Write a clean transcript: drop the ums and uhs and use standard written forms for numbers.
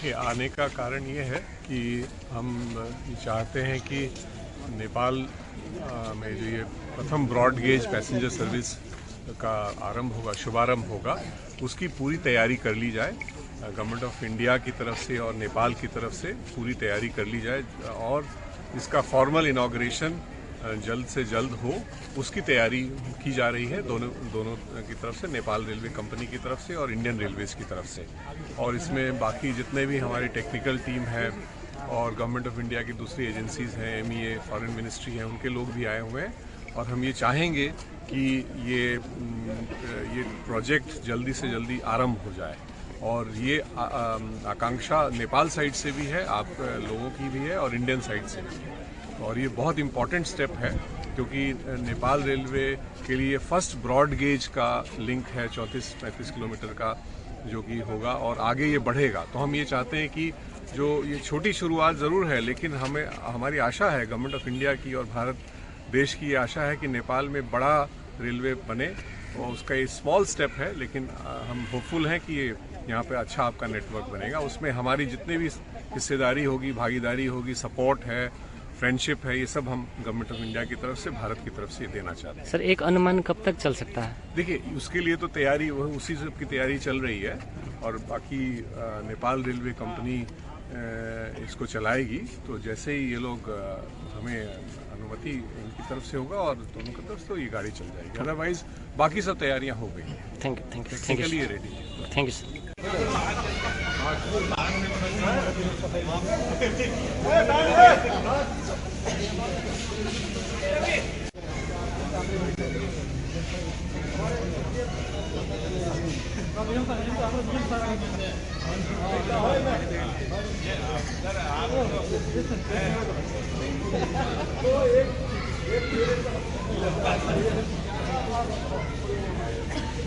देखिए, आने का कारण ये है कि हम चाहते हैं कि नेपाल में जो ये प्रथम ब्रॉड गेज पैसेंजर सर्विस का शुभारंभ होगा, उसकी पूरी तैयारी कर ली जाए। गवर्नमेंट ऑफ इंडिया की तरफ से और नेपाल की तरफ से पूरी तैयारी कर ली जाए और इसका फॉर्मल इनॉग्रेशन जल्द से जल्द हो, उसकी तैयारी की जा रही है दोनों की तरफ से, नेपाल रेलवे कंपनी की तरफ से और इंडियन रेलवेज की तरफ से। और इसमें बाकी जितने भी हमारी टेक्निकल टीम है और गवर्नमेंट ऑफ इंडिया की दूसरी एजेंसीज हैं, MEA, फॉरेन मिनिस्ट्री है, उनके लोग भी आए हुए हैं। और हम ये चाहेंगे कि ये प्रोजेक्ट जल्दी से जल्दी आरंभ हो जाए। और ये आकांक्षा नेपाल साइड से भी है, आप लोगों की भी है और इंडियन साइड से भी है। और ये बहुत इम्पॉर्टेंट स्टेप है क्योंकि नेपाल रेलवे के लिए फर्स्ट ब्रॉड गेज का लिंक है 34-35 किलोमीटर का, जो कि होगा और आगे ये बढ़ेगा। तो हम ये चाहते हैं कि जो ये छोटी शुरुआत ज़रूर है, लेकिन हमारी आशा है, गवर्नमेंट ऑफ इंडिया की और भारत देश की ये आशा है कि नेपाल में बड़ा रेलवे बने। और उसका ये स्मॉल स्टेप है, लेकिन हम होपफुल हैं कि ये यहाँ पे अच्छा आपका नेटवर्क बनेगा। उसमें हमारी जितनी भी हिस्सेदारी होगी, भागीदारी होगी, सपोर्ट है, फ्रेंडशिप है, ये सब हम गवर्नमेंट ऑफ इंडिया की तरफ से, भारत की तरफ से देना चाहते हैं। सर, एक अनुमान कब तक चल सकता है? देखिए, उसके लिए तो तैयारी उसी सब की तैयारी चल रही है और बाकी नेपाल रेलवे कंपनी इसको चलाएगी। तो जैसे ही ये लोग हमें अनुमति इनकी तरफ से होगा और दोनों की तरफ से, तो ये गाड़ी चल जाएगी। अदरवाइज बाकी सब तैयारियां हो गई हैं। थैंक यू टेक्निकली रेडी है। Thank you sir.